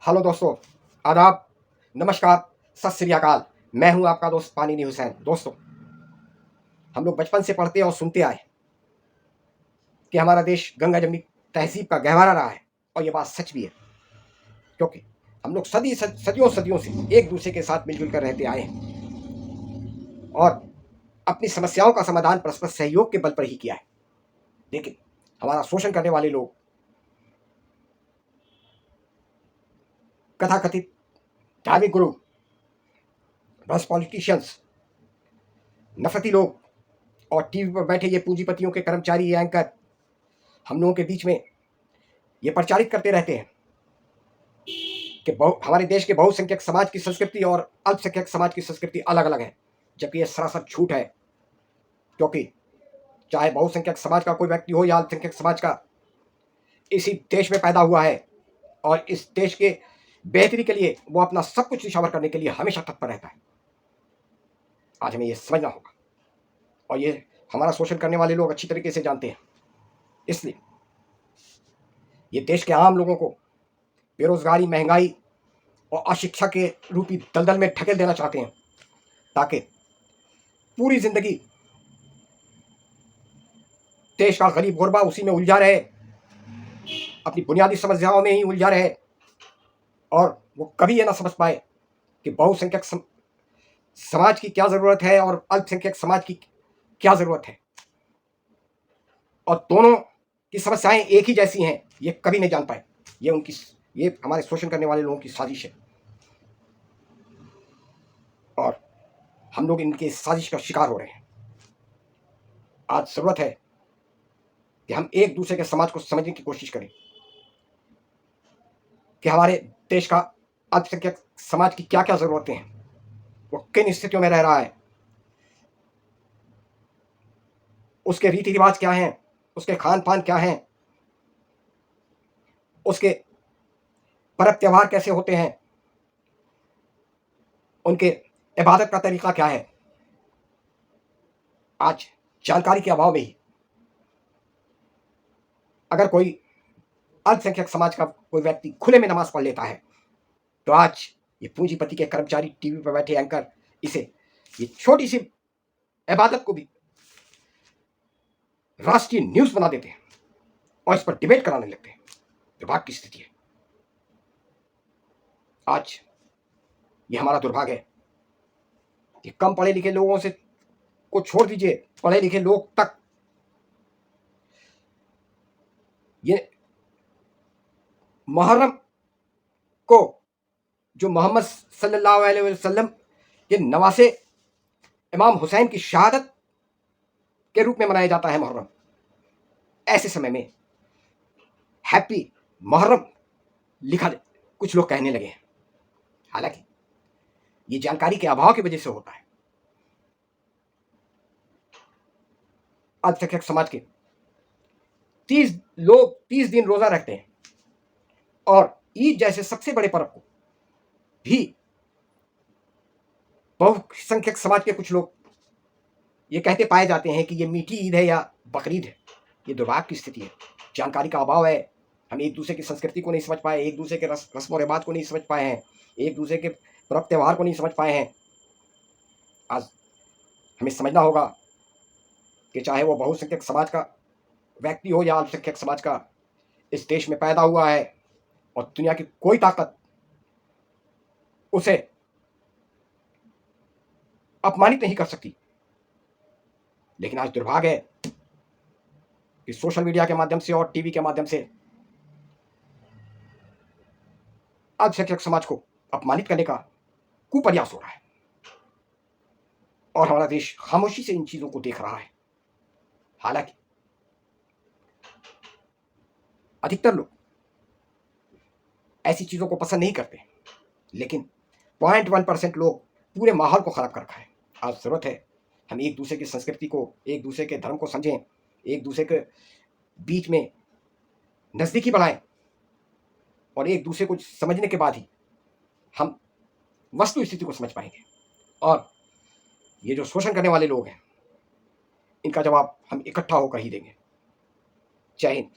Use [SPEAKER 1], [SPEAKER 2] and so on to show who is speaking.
[SPEAKER 1] Hello दोस्तों, आदाब, नमस्कार, सत श्री अकाल। मैं हूं आपका दोस्त पानीनी हुसैन। दोस्तों, हम लोग बचपन से पढ़ते और सुनते आए कि हमारा देश गंगा जमनी तहजीब का गहवारा रहा है, और ये बात सच भी है, क्योंकि हम लोग सदियों सदियों से एक दूसरे के साथ मिलजुल कर रहते आए हैं और अपनी समस्याओं का समाधान परस्पर सहयोग के बल पर ही किया है। लेकिन हमारा शोषण करने वाले लोग, कथाकथित धार्मिक गुरु, भ्रष्ट पॉलिटिशियंस, नफरती लोग और टीवी पर बैठे ये पूंजीपतियों के कर्मचारी, ये एंकर हम लोगों के बीच में ये प्रचारित करते रहते हैं कि हमारे देश के बहुसंख्यक समाज की संस्कृति और अल्पसंख्यक समाज की संस्कृति अलग अलग है, जबकि यह सरासर झूठ है। क्योंकि चाहे बहुसंख्यक समाज का कोई व्यक्ति हो या अल्पसंख्यक समाज का, इसी देश में पैदा हुआ है और इस देश के बेहतरी के लिए वो अपना सब कुछ निछावर करने के लिए हमेशा तत्पर रहता है। आज हमें यह समझना होगा, और ये हमारा शोषण करने वाले लोग अच्छी तरीके से जानते हैं। इसलिए ये देश के आम लोगों को बेरोजगारी, महंगाई और अशिक्षा के रूपी दलदल में ढकेल देना चाहते हैं, ताकि पूरी जिंदगी देश का गरीब गुरबा उसी में उलझा रहे, अपनी बुनियादी समस्याओं में ही उलझा रहे, और वो कभी ये ना समझ पाए कि बहुसंख्यक समाज की क्या जरूरत है और अल्पसंख्यक समाज की क्या जरूरत है, और दोनों की समस्याएं एक ही जैसी हैं, ये कभी नहीं जान पाए। ये हमारे शोषण करने वाले लोगों की साजिश है, और हम लोग इनके साजिश का शिकार हो रहे हैं। आज जरूरत है कि हम एक दूसरे के समाज को समझने की कोशिश करें कि हमारे देश का अल्पसंख्यक समाज की क्या क्या जरूरतें हैं, वो किन स्थितियों में रह रहा है, उसके रीति रिवाज क्या हैं, उसके खान पान क्या हैं, उसके पर्व त्योहार कैसे होते हैं, उनके इबादत का तरीका क्या है। आज जानकारी के अभाव में ही अगर कोई अल्पसंख्यक समाज का कोई व्यक्ति खुले में नमाज पढ़ लेता है, तो आज ये पूंजीपति के कर्मचारी, टीवी पर बैठे एंकर, इसे ये छोटी सी इबादत को भी राष्ट्रीय न्यूज बना देते हैं और इस पर डिबेट कराने लगते हैं। दुर्भाग्य की स्थिति है। आज ये हमारा दुर्भाग्य है कि कम पढ़े लिखे लोगों से को छोड़ दीजिए, पढ़े लिखे लोग तक ये मुहर्रम को, जो मोहम्मद सल्लल्लाहु अलैहि वसल्लम के नवासे इमाम हुसैन की शहादत के रूप में मनाया जाता है मुहर्रम, ऐसे समय में हैप्पी मुहर्रम लिखा कुछ लोग कहने लगे हैं। हालांकि ये जानकारी के अभाव की वजह से होता है। अल्पसंख्यक समाज के 30 दिन रोजा रखते हैं, और ईद जैसे सबसे बड़े पर्व को भी बहुसंख्यक समाज के कुछ लोग ये कहते पाए जाते हैं कि ये मीठी ईद है या बकरीद है। ये दुर्भाग्य की स्थिति है। जानकारी का अभाव है। हम एक दूसरे की संस्कृति को नहीं समझ पाए, एक दूसरे के रस्म और रिवाज को नहीं समझ पाए हैं, एक दूसरे के पर्व त्योहार को नहीं समझ पाए हैं। आज हमें समझना होगा कि चाहे वो बहुसंख्यक समाज का व्यक्ति हो या अल्पसंख्यक समाज का, इस देश में पैदा हुआ है और दुनिया की कोई ताकत उसे अपमानित नहीं कर सकती। लेकिन आज दुर्भाग्य है कि सोशल मीडिया के माध्यम से और टीवी के माध्यम से अल्पसंख्यक समाज को अपमानित करने का कुप्रयास हो रहा है, और हमारा देश खामोशी से इन चीजों को देख रहा है। हालांकि अधिकतर लोग ऐसी चीजों को पसंद नहीं करते, लेकिन 0.1% लोग पूरे माहौल को खराब कर रखा है। आज जरूरत है हम एक दूसरे की संस्कृति को, एक दूसरे के धर्म को समझें, एक दूसरे के बीच में नजदीकी बढ़ाएं, और एक दूसरे को समझने के बाद ही हम वस्तु स्थिति को समझ पाएंगे। और ये जो शोषण करने वाले लोग हैं, इनका जवाब हम इकट्ठा होकर ही देंगे। जय हिंद।